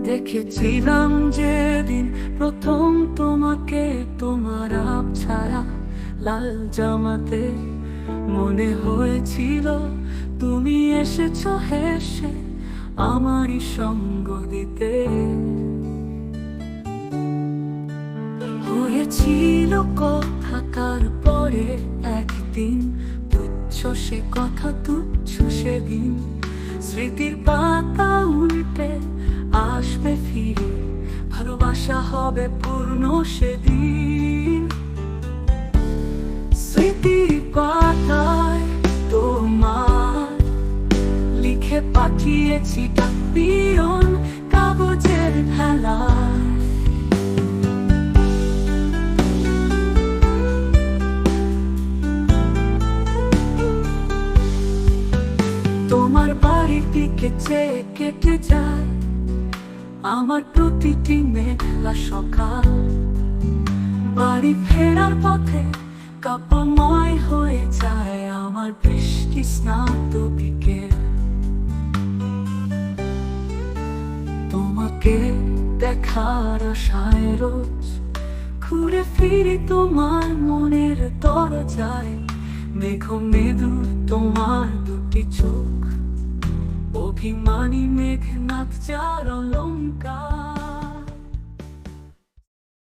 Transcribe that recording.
দেখেছিলাম যেদিন প্রথম তোমাকে, তোমার আপ ছাড়া লাল জামাতে, মনে হয়েছিল তুমি এসেছো হেসে আমারই সঙ্গ দিতে। হয়েছিল কথা, তারপরে একদিন তুচ্ছ সে কথা, তুচ্ছ সেদিন। স্মৃতির পাতা উল্টে আসবে ফিরে, ভালোবাসা হবে পূর্ণ সেদিন। স্মৃতির পাতায় তোমার লিখে পাঠিয়েছি ডাকপিয়ন কাগজের ভেলায়। তোমার বাড়ির দিকে চেয়ে কেটে যায় আমার প্রতিটি মেঘলা সকাল। বাড়ি ফেরার পথে কাব্যময় হয়ে যায় আমার বৃষ্টি স্নাত বিকেল। তোমাকে দেখার আশায় রোজ ঘুরে ফিরি তোমার মনের দরজায়। মেঘ মেদুর তোমার দুটি চোখ, অভিমানী মেঘনাথ যার অলংকার।